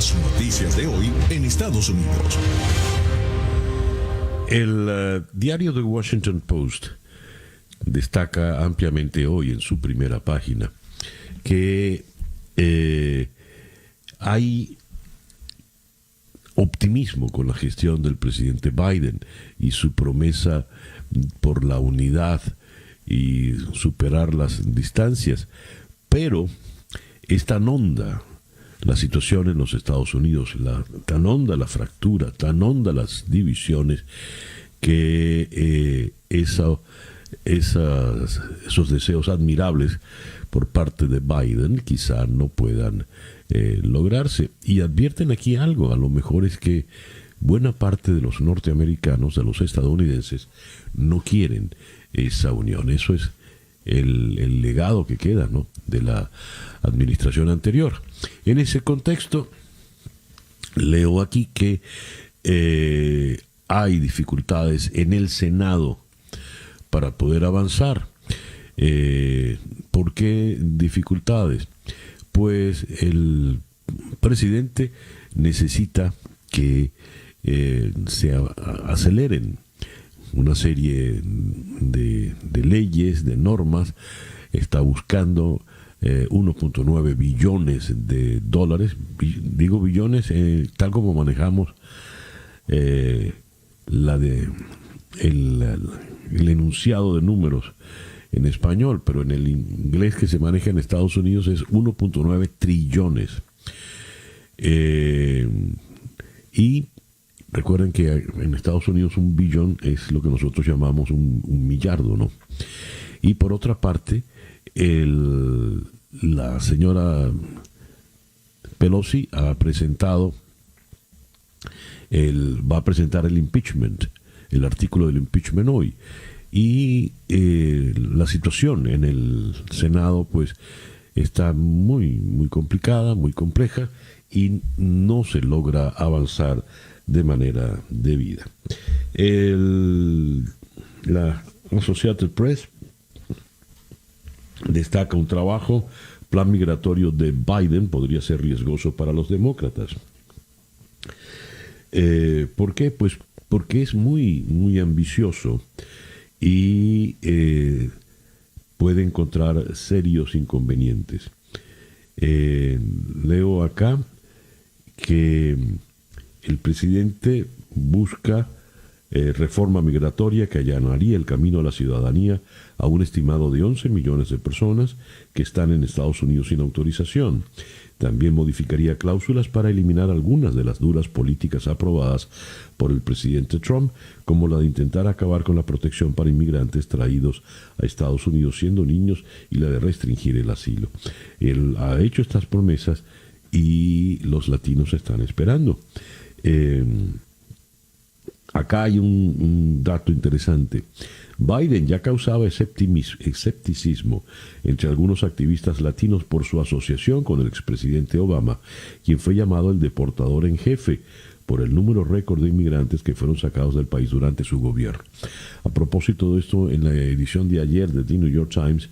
Las noticias de hoy en Estados Unidos. El diario The Washington Post destaca ampliamente hoy en su primera página que hay optimismo con la gestión del presidente Biden y su promesa por la unidad y superar las distancias, pero es tan honda la situación en los Estados Unidos, tan honda la fractura, tan honda las divisiones, que esos deseos admirables por parte de Biden quizá no puedan lograrse. Y advierten aquí algo, a lo mejor es que buena parte de los norteamericanos, de los estadounidenses, no quieren esa unión. Eso es el legado que queda, ¿no?, de la administración anterior. En ese contexto, leo aquí que hay dificultades en el Senado para poder avanzar. ¿Por qué dificultades? Pues el presidente necesita que se aceleren una serie de leyes, de normas. Está buscando 1.9 billones de dólares. Digo billones tal como manejamos el enunciado de números en español, pero en el inglés que se maneja en Estados Unidos es 1.9 trillones. Y recuerden que en Estados Unidos un billón es lo que nosotros llamamos un millardo, ¿no? Y por otra parte, la señora Pelosi ha presentado, va a presentar el impeachment, el artículo del impeachment hoy. Y la situación en el Senado pues está muy, muy complicada, muy compleja, y no se logra avanzar de manera debida. La Associated Press destaca un trabajo: plan migratorio de Biden podría ser riesgoso para los demócratas. ¿Por qué? Pues porque es muy, muy ambicioso y puede encontrar serios inconvenientes. Leo acá que el presidente busca reforma migratoria que allanaría el camino a la ciudadanía a un estimado de 11 millones de personas que están en Estados Unidos sin autorización. También modificaría cláusulas para eliminar algunas de las duras políticas aprobadas por el presidente Trump, como la de intentar acabar con la protección para inmigrantes traídos a Estados Unidos siendo niños y la de restringir el asilo. Él ha hecho estas promesas y los latinos están esperando. Acá hay un dato interesante. Biden ya causaba escepticismo entre algunos activistas latinos por su asociación con el expresidente Obama, quien fue llamado el deportador en jefe por el número récord de inmigrantes que fueron sacados del país durante su gobierno. A propósito de esto, en la edición de ayer de The New York Times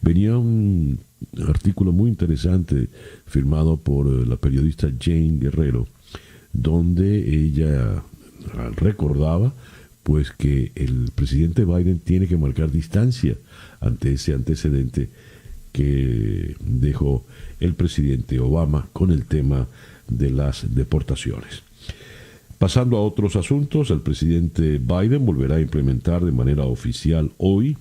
venía un artículo muy interesante firmado por la periodista Jane Guerrero, donde ella recordaba pues que el presidente Biden tiene que marcar distancia ante ese antecedente que dejó el presidente Obama con el tema de las deportaciones. Pasando a otros asuntos, el presidente Biden volverá a implementar de manera oficial hoy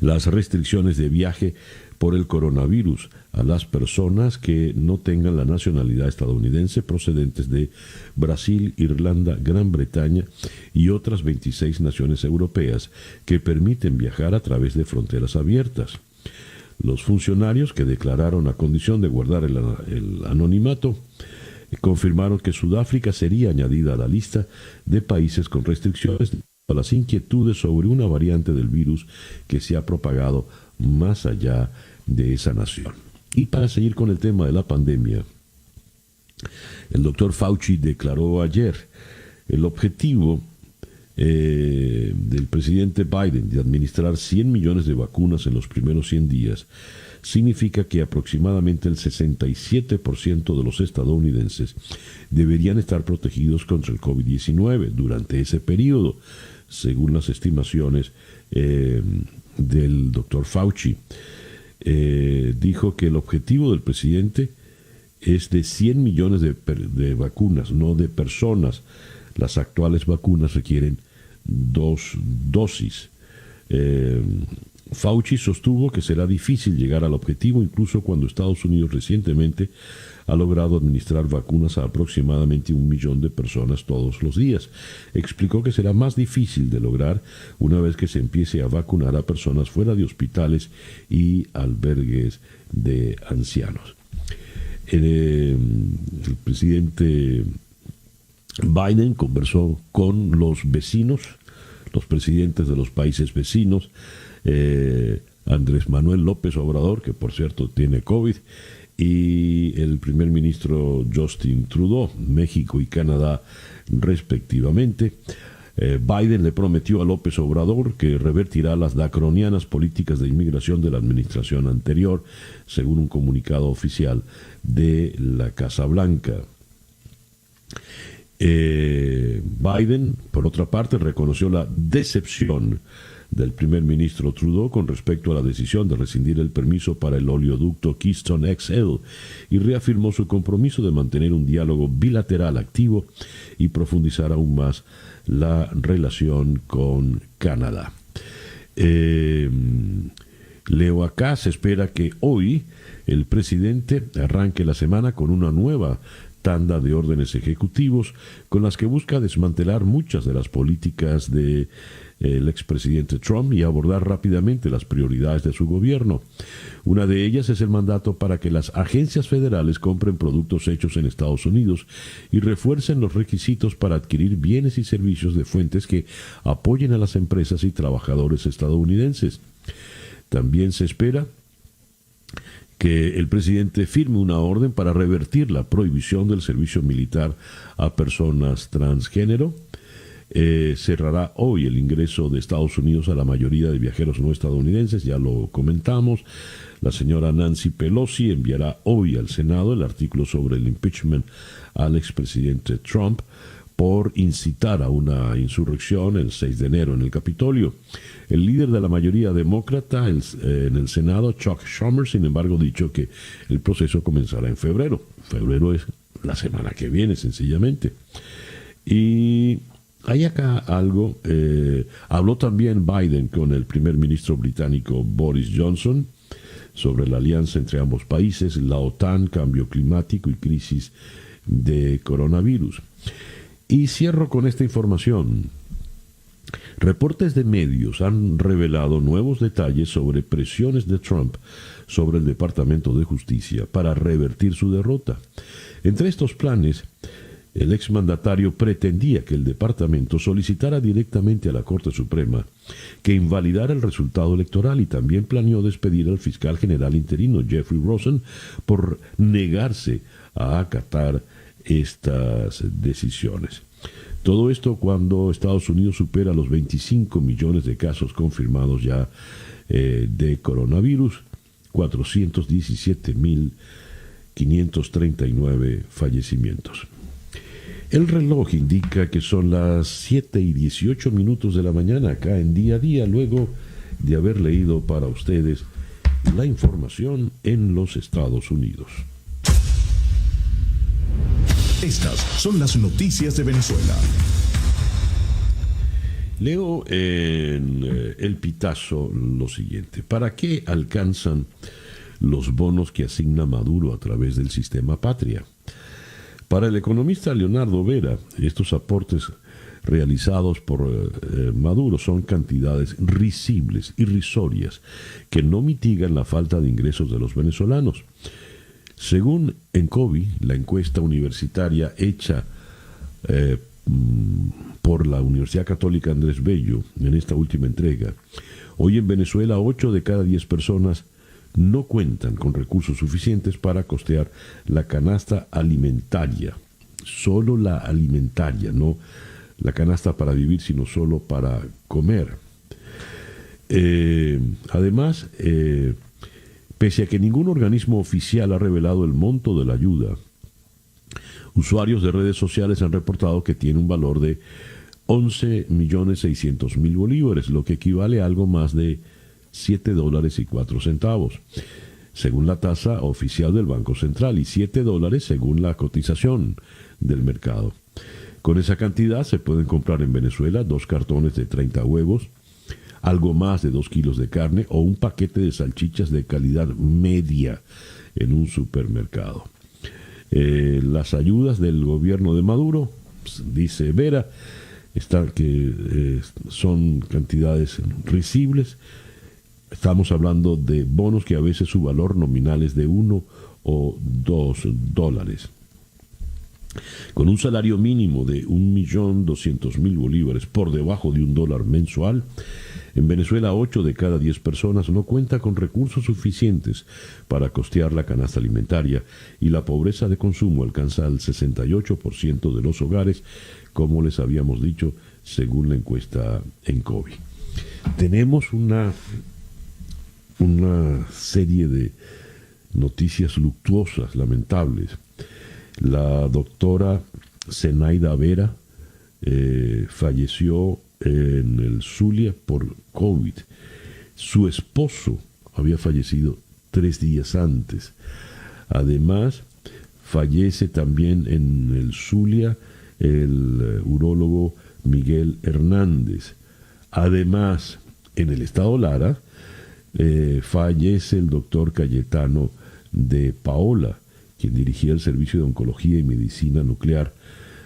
las restricciones de viaje por el coronavirus a las personas que no tengan la nacionalidad estadounidense procedentes de Brasil, Irlanda, Gran Bretaña y otras 26 naciones europeas que permiten viajar a través de fronteras abiertas. Los funcionarios, que declararon a condición de guardar el anonimato, confirmaron que Sudáfrica sería añadida a la lista de países con restricciones a las inquietudes sobre una variante del virus que se ha propagado más allá de esa nación. Y para seguir con el tema de la pandemia, el doctor Fauci declaró ayer: el objetivo del presidente Biden de administrar 100 millones de vacunas en los primeros 100 días significa que aproximadamente el 67% de los estadounidenses deberían estar protegidos contra el COVID-19 durante ese periodo, según las estimaciones del doctor Fauci. Dijo que el objetivo del presidente es de 100 millones de vacunas, no de personas. Las actuales vacunas requieren 2 dosis. Fauci sostuvo que será difícil llegar al objetivo incluso cuando Estados Unidos recientemente ha logrado administrar vacunas a aproximadamente 1 millón de personas todos los días. Explicó que será más difícil de lograr una vez que se empiece a vacunar a personas fuera de hospitales y albergues de ancianos. El presidente Biden conversó con los vecinos, los presidentes de los países vecinos, Andrés Manuel López Obrador, que por cierto tiene COVID, y el primer ministro Justin Trudeau, México y Canadá respectivamente. Biden le prometió a López Obrador que revertirá las draconianas políticas de inmigración de la administración anterior, según un comunicado oficial de la Casa Blanca. Biden, por otra parte, reconoció la decepción del primer ministro Trudeau con respecto a la decisión de rescindir el permiso para el oleoducto Keystone XL y reafirmó su compromiso de mantener un diálogo bilateral activo y profundizar aún más la relación con Canadá. Leo acá, se espera que hoy el presidente arranque la semana con una nueva tanda de órdenes ejecutivos con las que busca desmantelar muchas de las políticas del expresidente Trump y abordar rápidamente las prioridades de su gobierno. Una de ellas es el mandato para que las agencias federales compren productos hechos en Estados Unidos y refuercen los requisitos para adquirir bienes y servicios de fuentes que apoyen a las empresas y trabajadores estadounidenses. También se espera que el presidente firme una orden para revertir la prohibición del servicio militar a personas transgénero. Cerrará hoy el ingreso de Estados Unidos a la mayoría de viajeros no estadounidenses, ya lo comentamos. La señora Nancy Pelosi enviará hoy al Senado el artículo sobre el impeachment al expresidente Trump por incitar a una insurrección el 6 de enero en el Capitolio. El líder de la mayoría demócrata en el Senado, Chuck Schumer, sin embargo, ha dicho que el proceso comenzará en febrero. Febrero es la semana que viene, sencillamente. Y hay acá algo. Habló también Biden con el primer ministro británico Boris Johnson sobre la alianza entre ambos países, la OTAN, cambio climático y crisis de coronavirus. Y cierro con esta información. Reportes de medios han revelado nuevos detalles sobre presiones de Trump sobre el Departamento de Justicia para revertir su derrota. Entre estos planes, el exmandatario pretendía que el departamento solicitara directamente a la Corte Suprema que invalidara el resultado electoral y también planeó despedir al fiscal general interino Jeffrey Rosen por negarse a acatar estas decisiones. Todo esto cuando Estados Unidos supera los 25 millones de casos confirmados ya de coronavirus, 417.539 fallecimientos. El reloj indica que son las 7:18 de la mañana acá en Día a Día, luego de haber leído para ustedes la información en los Estados Unidos. Estas son las noticias de Venezuela. Leo en El Pitazo lo siguiente. ¿Para qué alcanzan los bonos que asigna Maduro a través del sistema Patria? Para el economista Leonardo Vera, estos aportes realizados por Maduro son cantidades risibles, irrisorias, que no mitigan la falta de ingresos de los venezolanos. Según Encovi, la encuesta universitaria hecha por la Universidad Católica Andrés Bello en esta última entrega, hoy en Venezuela 8 de cada 10 personas no cuentan con recursos suficientes para costear la canasta alimentaria, solo la alimentaria, no la canasta para vivir, sino solo para comer. Además, pese a que ningún organismo oficial ha revelado el monto de la ayuda, usuarios de redes sociales han reportado que tiene un valor de 11.600.000 bolívares, lo que equivale a algo más de $7.04, según la tasa oficial del Banco Central, y $7 según la cotización del mercado. Con esa cantidad se pueden comprar en Venezuela 2 cartones de 30 huevos, algo más de 2 kilos de carne o un paquete de salchichas de calidad media en un supermercado. Las ayudas del gobierno de Maduro, dice Vera, son cantidades risibles. Estamos hablando de bonos que a veces su valor nominal es de $1 o $2. Con un salario mínimo de 1.200.000 bolívares por debajo de $1 mensual, en Venezuela 8 de cada 10 personas no cuenta con recursos suficientes para costear la canasta alimentaria y la pobreza de consumo alcanza al 68% de los hogares, como les habíamos dicho, según la encuesta ENCOVI. Tenemos una serie de noticias luctuosas, lamentables. La doctora Zenaida Vera falleció en el Zulia por COVID. Su esposo había fallecido 3 días antes. Además, fallece también en el Zulia el urólogo Miguel Hernández. Además, en el estado Lara, fallece el doctor Cayetano de Paola, quien dirigía el Servicio de Oncología y Medicina Nuclear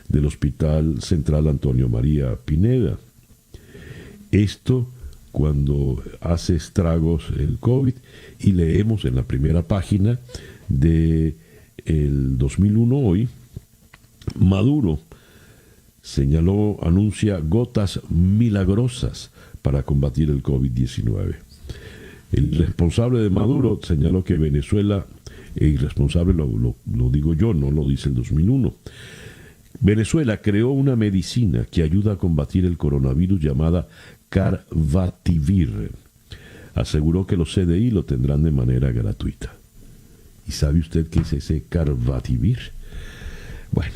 del Hospital Central Antonio María Pineda. Esto cuando hace estragos el COVID, y leemos en la primera página de el 2001 hoy, Maduro anuncia gotas milagrosas para combatir el COVID-19. El responsable de Maduro señaló que Venezuela, irresponsable lo digo yo, no lo dice el 2001, Venezuela creó una medicina que ayuda a combatir el coronavirus llamada Carbativir. Aseguró que los CDI lo tendrán de manera gratuita. ¿Y sabe usted qué es ese Carbativir? Bueno,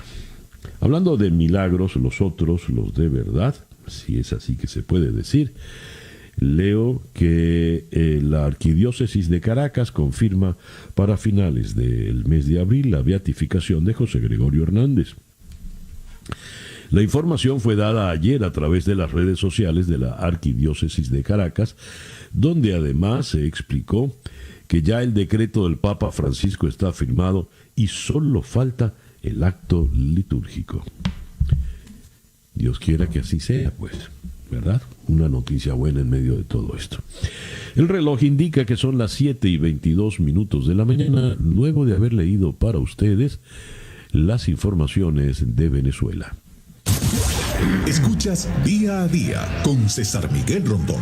hablando de milagros, los otros, los de verdad, si es así que se puede decir, leo que la Arquidiócesis de Caracas confirma para finales del mes de abril la beatificación de José Gregorio Hernández. La información fue dada ayer a través de las redes sociales de la Arquidiócesis de Caracas, donde además se explicó que ya el decreto del Papa Francisco está firmado y solo falta el acto litúrgico. Dios quiera que así sea, pues, ¿verdad? Una noticia buena en medio de todo esto. El reloj indica que son las 7:22 de la mañana, luego de haber leído para ustedes las informaciones de Venezuela. Escuchas Día a Día con César Miguel Rondón.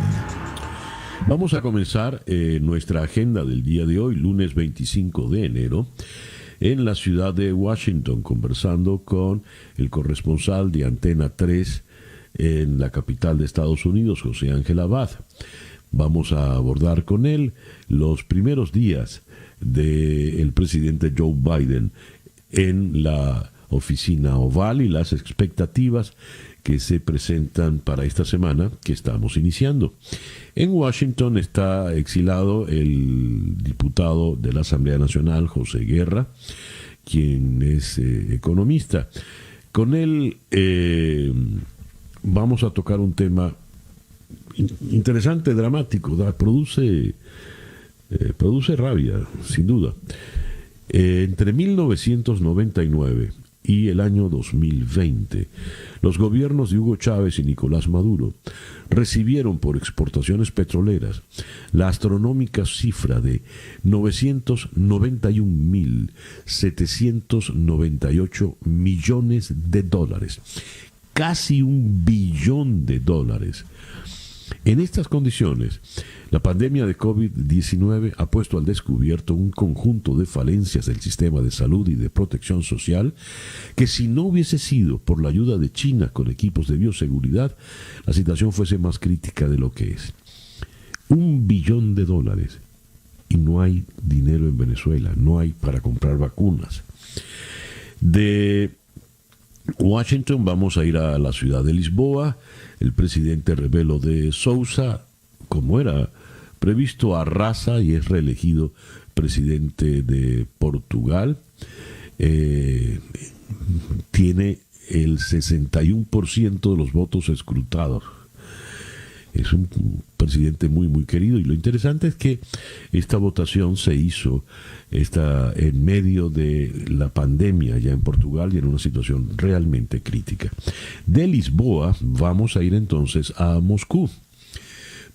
Vamos a comenzar nuestra agenda del día de hoy, lunes 25 de enero, en la ciudad de Washington, conversando con el corresponsal de Antena 3 en la capital de Estados Unidos, José Ángel Abad. Vamos a abordar con él los primeros días del presidente Joe Biden en la oficina oval y las expectativas que se presentan para esta semana que estamos iniciando. En Washington está exilado el diputado de la Asamblea Nacional, José Guerra, quien es economista. Con él vamos a tocar un tema interesante, dramático, produce rabia, sin duda. Entre 1999 y el año 2020, los gobiernos de Hugo Chávez y Nicolás Maduro recibieron por exportaciones petroleras la astronómica cifra de $991.798 millones, casi $1 billón, En estas condiciones, la pandemia de COVID-19 ha puesto al descubierto un conjunto de falencias del sistema de salud y de protección social que, si no hubiese sido por la ayuda de China con equipos de bioseguridad, la situación fuese más crítica de lo que es. $1 billón y no hay dinero en Venezuela, no hay para comprar vacunas. De Washington vamos a ir a la ciudad de Lisboa. El presidente Rebelo de Sousa, como era previsto, arrasa y es reelegido presidente de Portugal. Tiene el 61% de los votos escrutados. Es un presidente muy, muy querido, y lo interesante es que esta votación se hizo en medio de la pandemia ya en Portugal y en una situación realmente crítica. De Lisboa vamos a ir entonces a Moscú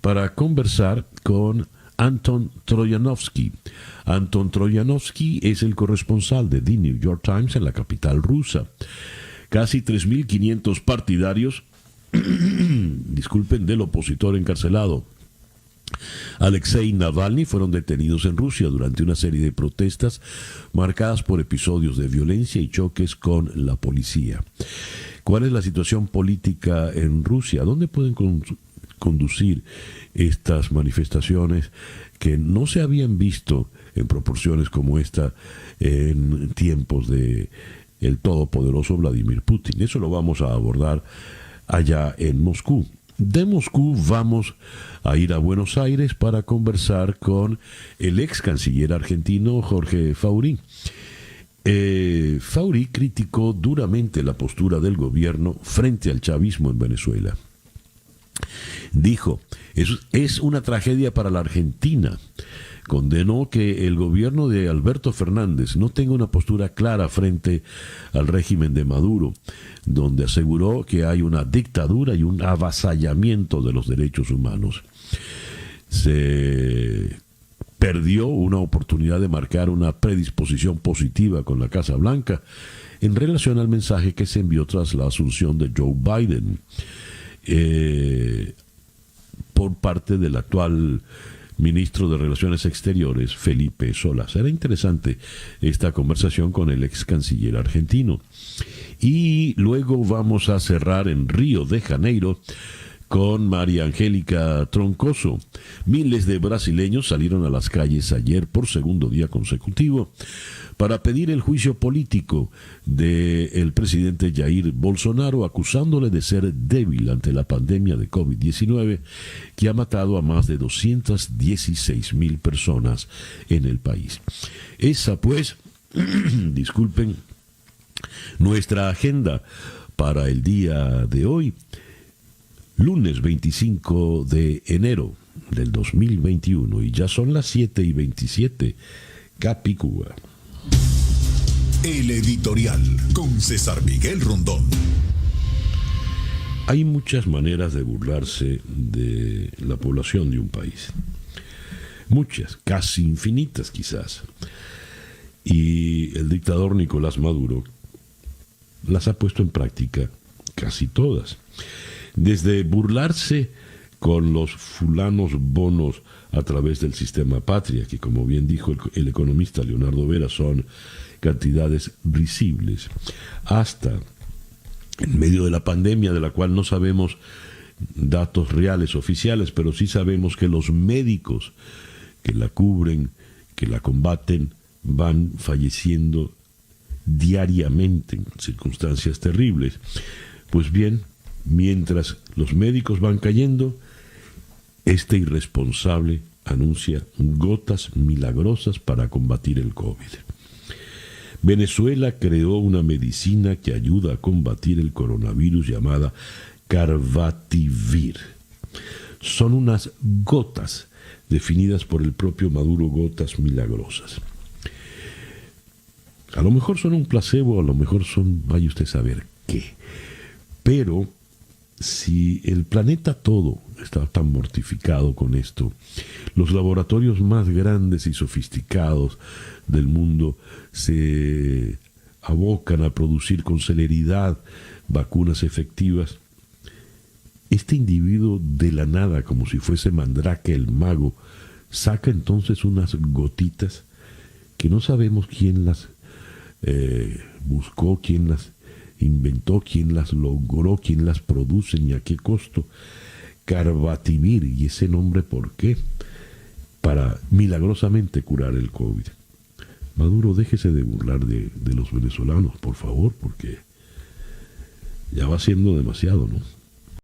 para conversar con Anton Troyanovsky. Anton Troyanovsky es el corresponsal de The New York Times en la capital rusa. Casi 3.500 partidarios del opositor encarcelado Alexei Navalny fueron detenidos en Rusia durante una serie de protestas marcadas por episodios de violencia y choques con la policía. ¿Cuál es la situación política en Rusia? ¿Dónde pueden conducir estas manifestaciones que no se habían visto en proporciones como esta en tiempos de el todopoderoso Vladimir Putin? Eso lo vamos a abordar allá en Moscú. De Moscú vamos a ir a Buenos Aires para conversar con el ex canciller argentino Jorge Faurí. Faurí criticó duramente la postura del gobierno frente al chavismo en Venezuela. Dijo, es una tragedia para la Argentina. Condenó que el gobierno de Alberto Fernández no tenga una postura clara frente al régimen de Maduro, donde aseguró que hay una dictadura y un avasallamiento de los derechos humanos. Se perdió una oportunidad de marcar una predisposición positiva con la Casa Blanca en relación al mensaje que se envió tras la asunción de Joe Biden por parte del actual ministro de Relaciones Exteriores, Felipe Solá. Será interesante esta conversación con el ex canciller argentino. Y luego vamos a cerrar en Río de Janeiro con María Angélica Troncoso. Miles de brasileños salieron a las calles ayer por segundo día consecutivo para pedir el juicio político del presidente Jair Bolsonaro, acusándole de ser débil ante la pandemia de COVID-19 que ha matado a más de 216,000 personas en el país. Esa pues, disculpen, nuestra agenda para el día de hoy, lunes 25 de enero del 2021, y ya son las 7:27, Capicúa. El editorial con César Miguel Rondón. Hay muchas maneras de burlarse de la población de un país. Muchas, casi infinitas quizás. Y el dictador Nicolás Maduro las ha puesto en práctica casi todas. Desde burlarse con los fulanos bonos a través del sistema Patria, que como bien dijo el economista Leonardo Vera, son cantidades risibles, hasta en medio de la pandemia, de la cual no sabemos datos reales oficiales, pero sí sabemos que los médicos que la cubren, que la combaten, van falleciendo diariamente en circunstancias terribles. Pues bien, mientras los médicos van cayendo, este irresponsable anuncia gotas milagrosas para combatir el COVID. Venezuela creó una medicina que ayuda a combatir el coronavirus llamada Carbativir. Son unas gotas definidas por el propio Maduro, gotas milagrosas. A lo mejor son un placebo, a lo mejor son, vaya usted a saber qué. Pero si el planeta todo está tan mortificado con esto, los laboratorios más grandes y sofisticados del mundo se abocan a producir con celeridad vacunas efectivas, este individuo de la nada, como si fuese Mandrake el mago, saca entonces unas gotitas que no sabemos quién las buscó, quién las inventó, quién las logró, quién las produce, ni a qué costo. Carbatimir, y ese nombre, ¿por qué? Para milagrosamente curar el COVID. Maduro, déjese de burlar de los venezolanos, por favor, porque ya va siendo demasiado, ¿no?